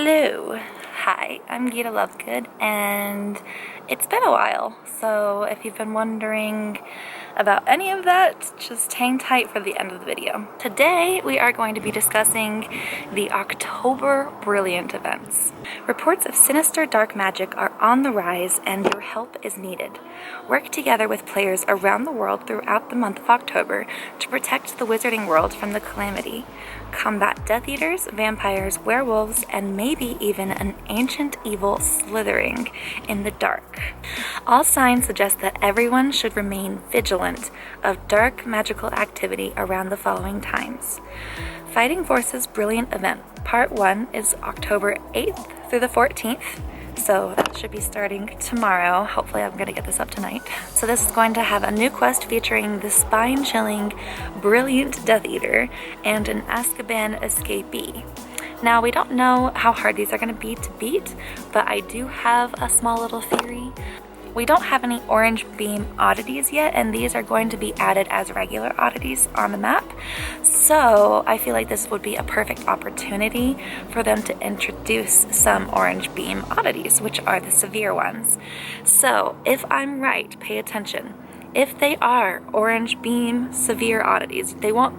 Hello. Hi, I'm Gita Lovegood, and it's been a while, so if you've been wondering about any of that, just hang tight for the end of the video. Today, we are going to be discussing the October Brilliant events. Reports of sinister dark magic are on the rise, and your help is needed. Work together with players around the world throughout the month of October to protect the wizarding world from the calamity. Combat Death Eaters, vampires, werewolves, and maybe even an ancient evil slithering in the dark. All signs suggest that everyone should remain vigilant of dark magical activity around the following times. Fighting Forces Brilliant Event Part 1 is October 8th through the 14th. So that should be starting tomorrow. Hopefully I'm going to get this up tonight. So this is going to have a new quest featuring the spine-chilling Brilliant Death Eater and an Azkaban escapee. Now we don't know how hard these are going to be to beat, but I do have a small little theory. We don't have any orange beam oddities yet, and these are going to be added as regular oddities on the map. So I feel like this would be a perfect opportunity for them to introduce some orange beam oddities, which are the severe ones. So if I'm right, pay attention. If they are orange beam severe oddities, they won't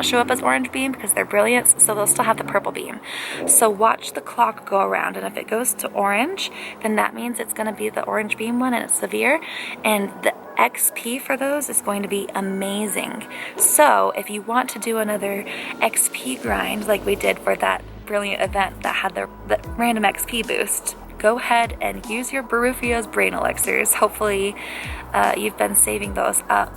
show up as orange beam because they're brilliant, so they'll still have the purple beam. So watch the clock go around, and if it goes to orange, then that means it's going to be the orange beam one and it's severe, and the XP for those is going to be amazing. So if you want to do another XP grind like we did for that brilliant event that had the random XP boost, go ahead and use your Barufio's brain elixirs. Hopefully you've been saving those up,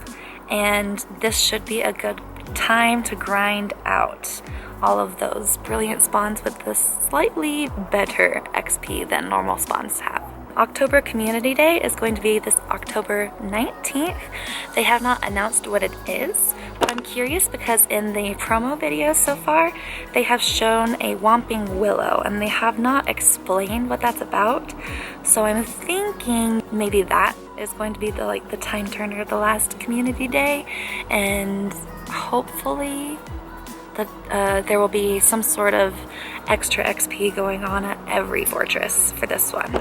and this should be a good time to grind out all of those brilliant spawns with the slightly better XP than normal spawns have. October Community Day is going to be this October 19th. They have not announced what it is, but I'm curious because in the promo videos so far, they have shown a Whomping Willow, and they have not explained what that's about. So I'm thinking maybe that is going to be the time turner of the last Community Day, and hopefully that there will be some sort of extra XP going on at every fortress for this one.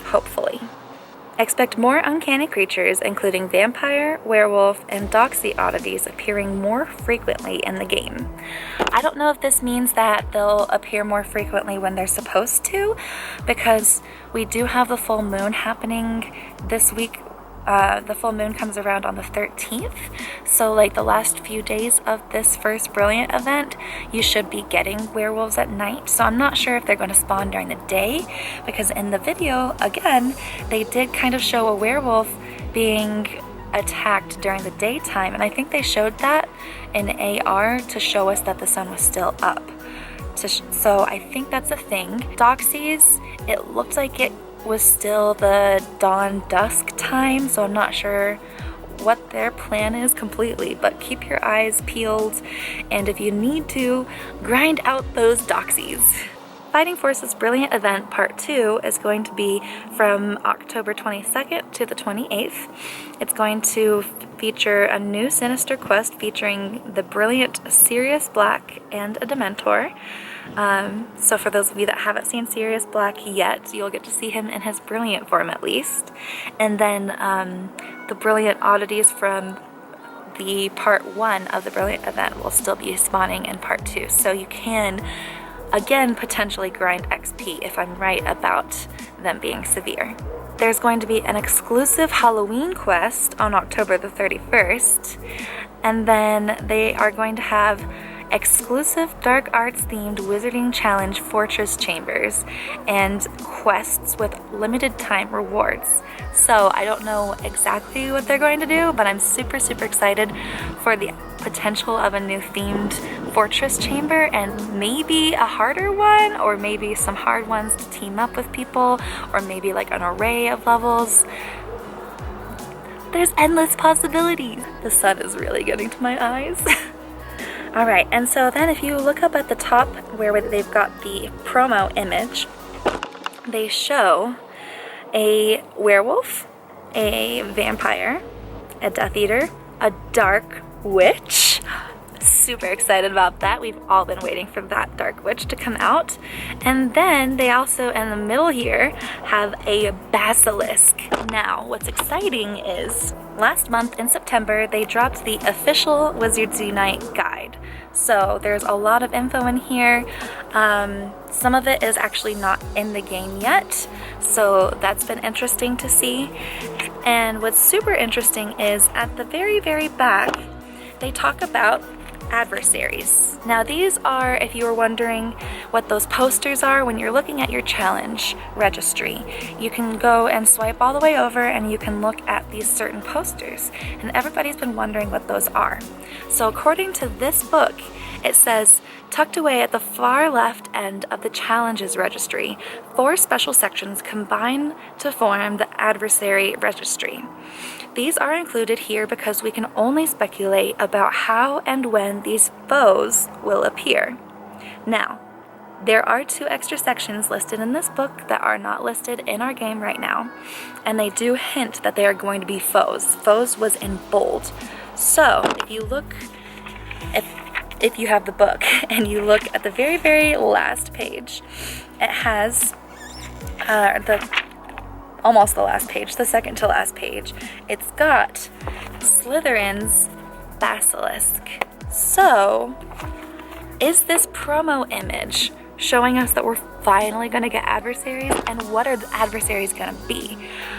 Hopefully. Expect more uncanny creatures, including vampire, werewolf, and doxy oddities appearing more frequently in the game. I don't know if this means that they'll appear more frequently when they're supposed to, because we do have the full moon happening this week. The full moon comes around on the 13th, so the last few days of this first brilliant event, you should be getting werewolves at night. So I'm not sure if they're going to spawn during the day, because in the video, again, they did kind of show a werewolf being attacked during the daytime, and I think they showed that in AR to show us that the sun was still up. So I think that's a thing. Doxies, it looked like it was still the dawn dusk time, so I'm not sure what their plan is completely, but keep your eyes peeled, and if you need to, grind out those doxies. Fighting Forces Brilliant Event Part 2 is going to be from October 22nd to the 28th. It's going to feature a new Sinister quest featuring the brilliant Sirius Black and a Dementor. So for those of you that haven't seen Sirius Black yet, you'll get to see him in his brilliant form at least. And then the brilliant oddities from the Part 1 of the Brilliant event will still be spawning in Part 2. So you can, again, potentially grind XP if I'm right about them being severe. There's going to be an exclusive Halloween quest on October the 31st. And then they are going to have exclusive dark arts themed wizarding challenge fortress chambers and quests with limited time rewards. So I don't know exactly what they're going to do, but I'm super excited for the potential of a new themed fortress chamber, and maybe a harder one, or maybe some hard ones to team up with people, or maybe an array of levels. There's endless possibilities. The sun is really getting to my eyes. Alright, and so then if you look up at the top where they've got the promo image, they show a werewolf, a vampire, a Death Eater, a dark witch, super excited about that. We've all been waiting for that Dark Witch to come out. And then they also, in the middle here, have a Basilisk. Now, what's exciting is last month in September, they dropped the official Wizards Unite guide. So there's a lot of info in here. Some of it is actually not in the game yet, so that's been interesting to see. And what's super interesting is at the very, very back, they talk about adversaries. Now these are, if you were wondering what those posters are when you're looking at your challenge registry, you can go and swipe all the way over and you can look at these certain posters. And everybody's been wondering what those are. So according to this book, it says, tucked away at the far left end of the challenges registry, 4 special sections combine to form the adversary registry. These are included here because we can only speculate about how and when these foes will appear. Now, there are 2 extra sections listed in this book that are not listed in our game right now, and they do hint that they are going to be foes. Foes was in bold. So, if you have the book and you look at the very, very last page, it has almost the last page, the second to last page. It's got Slytherin's Basilisk. So, is this promo image showing us that we're finally going to get adversaries, and what are the adversaries going to be?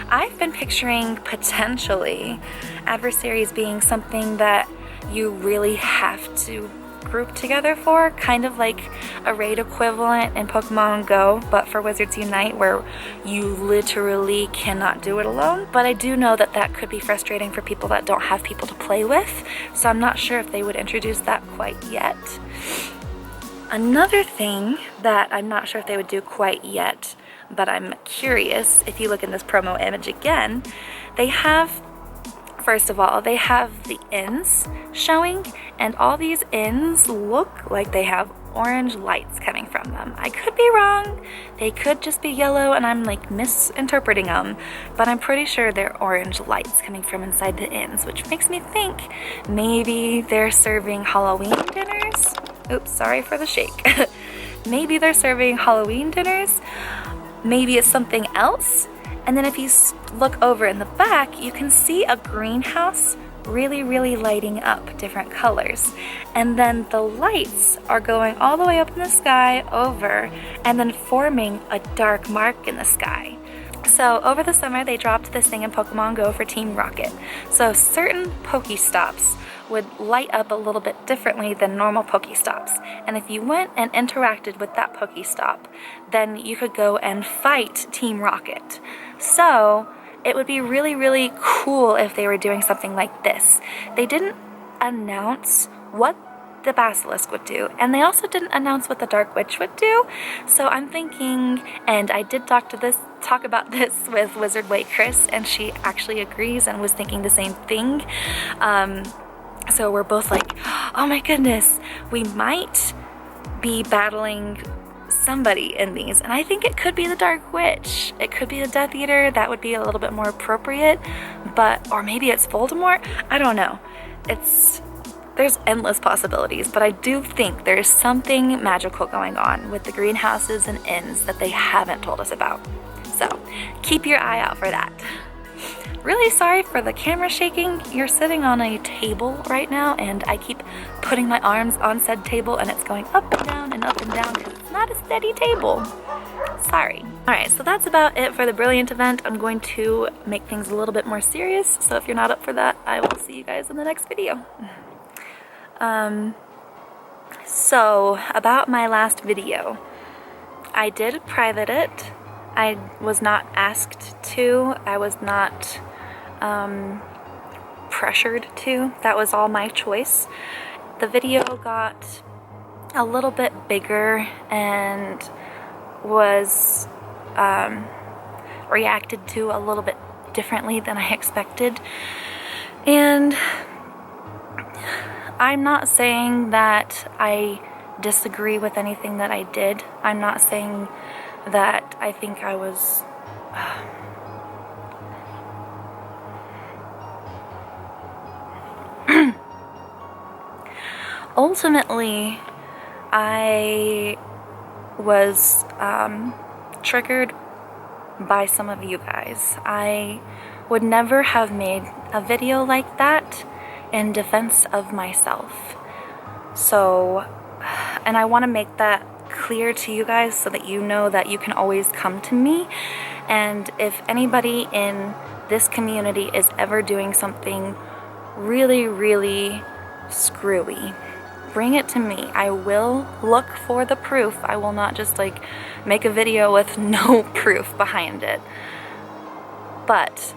I've been picturing potentially adversaries being something that you really have to group together for, kind of like a raid equivalent in Pokemon Go, but for Wizards Unite, where you literally cannot do it alone. But I do know that that could be frustrating for people that don't have people to play with, so I'm not sure if they would introduce that quite yet. Another thing that I'm not sure if they would do quite yet, but I'm curious, if you look in this promo image again, they have, first of all, they have the ends showing, and all these ends look like they have orange lights coming from them. I could be wrong. They could just be yellow and I'm like misinterpreting them, but I'm pretty sure they're orange lights coming from inside the ends, which makes me think maybe they're serving Halloween dinners. Oops, sorry for the shake. Maybe they're serving Halloween dinners. Maybe it's something else. And then if you look over in the back, you can see a greenhouse really, really lighting up different colors. And then the lights are going all the way up in the sky over and then forming a dark mark in the sky. So over the summer, they dropped this thing in Pokemon Go for Team Rocket. So certain Pokestops would light up a little bit differently than normal Pokestops. And if you went and interacted with that Pokestop, then you could go and fight Team Rocket. So it would be really, really cool if they were doing something like this. They didn't announce what the Basilisk would do, and they also didn't announce what the Dark Witch would do. So I'm thinking, and I did talk about this with Wizard Way Chris, and she actually agrees and was thinking the same thing. So we're both like, oh my goodness, we might be battling somebody in these, and I think it could be the Dark Witch. It could be the Death Eater. That would be a little bit more appropriate, or maybe it's Voldemort. I don't know. There's endless possibilities, but I do think there's something magical going on with the greenhouses and inns that they haven't told us about. So keep your eye out for that. Really sorry for the camera shaking. You're sitting on a table right now, and I keep putting my arms on said table, and it's going up and down and up and down because it's not a steady table. Sorry. Alright, so that's about it for the Brilliant event. I'm going to make things a little bit more serious, so if you're not up for that, I will see you guys in the next video. So about my last video, I did private it. I was not asked to. I was not pressured to. That was all my choice. The video got a little bit bigger and was reacted to a little bit differently than I expected. And I'm not saying that I disagree with anything that I did. I'm not saying that I think I was ultimately, I was triggered by some of you guys. I would never have made a video like that in defense of myself. So, and I want to make that clear to you guys so that you know that you can always come to me. And if anybody in this community is ever doing something really, really screwy, bring it to me. I will look for the proof. I will not just like make a video with no proof behind it. But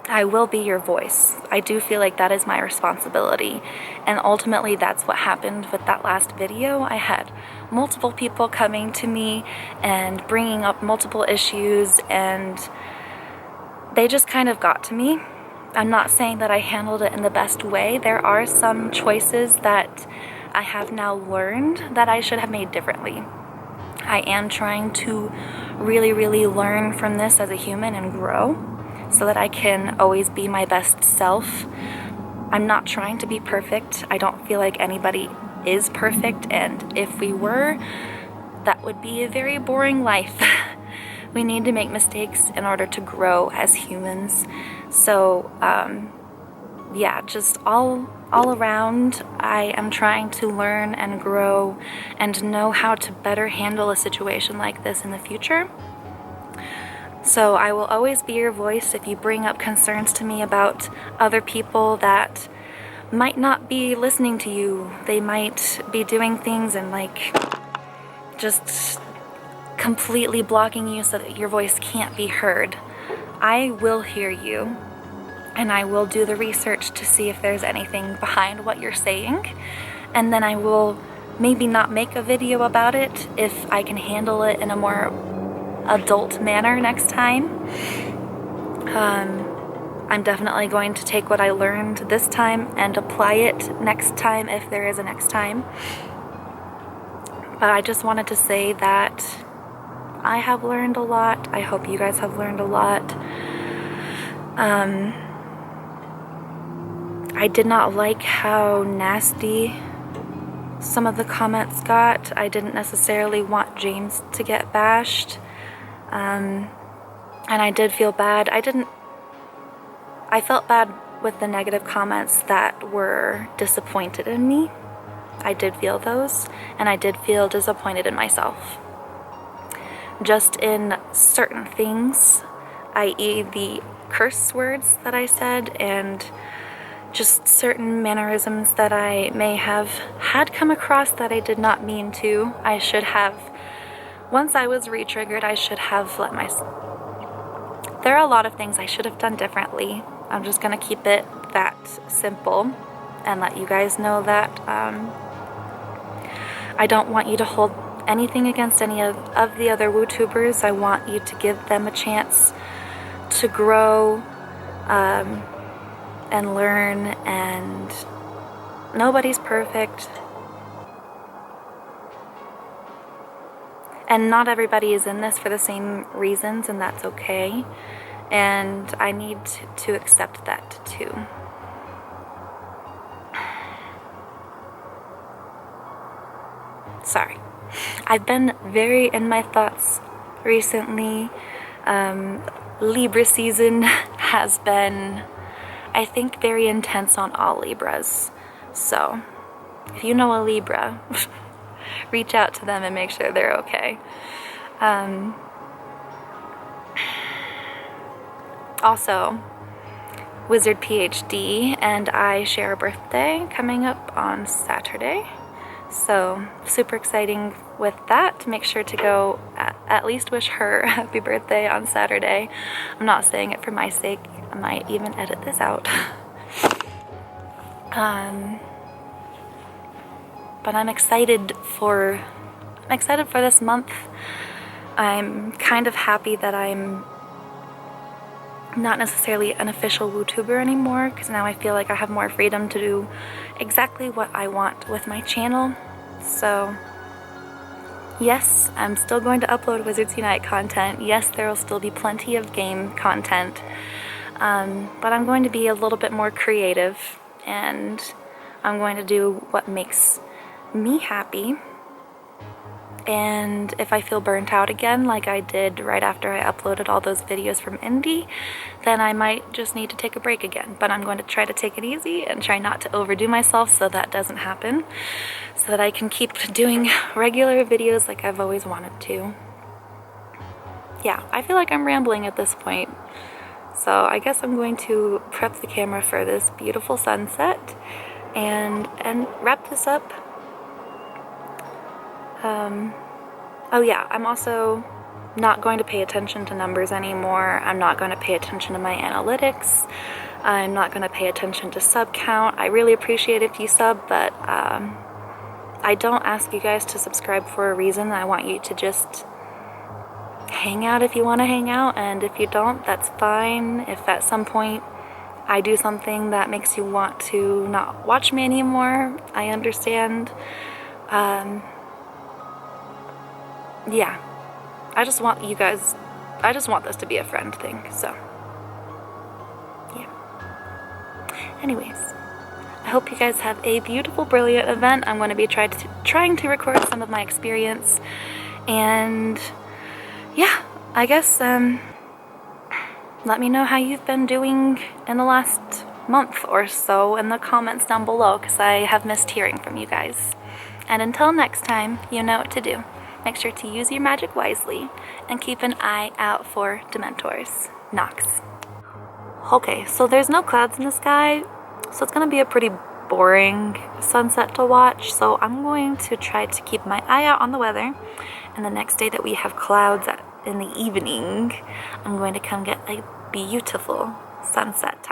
I will be your voice. I do feel like that is my responsibility. And ultimately that's what happened with that last video. I had multiple people coming to me and bringing up multiple issues, and they just kind of got to me. I'm not saying that I handled it in the best way. There are some choices that I have now learned that I should have made differently. I am trying to really, really learn from this as a human and grow so that I can always be my best self. I'm not trying to be perfect. I don't feel like anybody is perfect, and if we were, that would be a very boring life. We need to make mistakes in order to grow as humans. So, yeah, just all around, I am trying to learn and grow and know how to better handle a situation like this in the future. So I will always be your voice if you bring up concerns to me about other people that might not be listening to you. They might be doing things and like just completely blocking you so that your voice can't be heard. I will hear you, and I will do the research to see if there's anything behind what you're saying, and then I will maybe not make a video about it if I can handle it in a more adult manner next time. I'm definitely going to take what I learned this time and apply it next time if there is a next time. But I just wanted to say that I have learned a lot. I hope you guys have learned a lot. I did not like how nasty some of the comments got. I didn't necessarily want James to get bashed. And I did feel bad. I felt bad with the negative comments that were disappointed in me. I did feel those, and I did feel disappointed in myself. Just in certain things, i.e. the curse words that I said, and just certain mannerisms that I may have had come across that I did not mean to. I should have, once I was re-triggered, I should have let myself. There are a lot of things I should have done differently. I'm just gonna keep it that simple and let you guys know that I don't want you to hold anything against any of the other WooTubers. I want you to give them a chance to grow and learn, and nobody's perfect. And not everybody is in this for the same reasons, and that's okay. And I need to accept that too. Sorry. I've been very in my thoughts recently. Libra season has been, I think, very intense on all Libras. So, if you know a Libra, reach out to them and make sure they're okay. Also, Wizard PhD and I share a birthday coming up on Saturday. So, super exciting with that. Make sure to go at least wish her happy birthday on Saturday. I'm not saying it for my sake. I might even edit this out. But I'm excited for this month. I'm kind of happy that I'm not necessarily an official WooTuber anymore, because now I feel like I have more freedom to do exactly what I want with my channel. So yes, I'm still going to upload Wizards Unite content. Yes, there will still be plenty of game content, but I'm going to be a little bit more creative, and I'm going to do what makes me happy. And if I feel burnt out again, like I did right after I uploaded all those videos from Indie, then I might just need to take a break again. But I'm going to try to take it easy and try not to overdo myself so that doesn't happen, so that I can keep doing regular videos like I've always wanted to. Yeah, I feel like I'm rambling at this point. So I guess I'm going to prep the camera for this beautiful sunset and wrap this up. Oh yeah, I'm also not going to pay attention to numbers anymore. I'm not going to pay attention to my analytics. I'm not going to pay attention to sub count. I really appreciate if you sub, but I don't ask you guys to subscribe for a reason. I want you to just hang out if you want to hang out, and if you don't, that's fine. If at some point I do something that makes you want to not watch me anymore, I understand. Yeah, I just want you guys, I just want this to be a friend thing, so yeah. Anyways, I hope you guys have a beautiful, brilliant event. I'm going to be trying to record some of my experience, and yeah, I guess let me know how you've been doing in the last month or so in the comments down below, because I have missed hearing from you guys. And until next time, you know what to do. Make sure to use your magic wisely and keep an eye out for Dementors. Nox. Okay, so there's no clouds in the sky, so it's gonna be a pretty boring sunset to watch, so I'm going to try to keep my eye out on the weather, and the next day that we have clouds in the evening, I'm going to come get a beautiful sunset.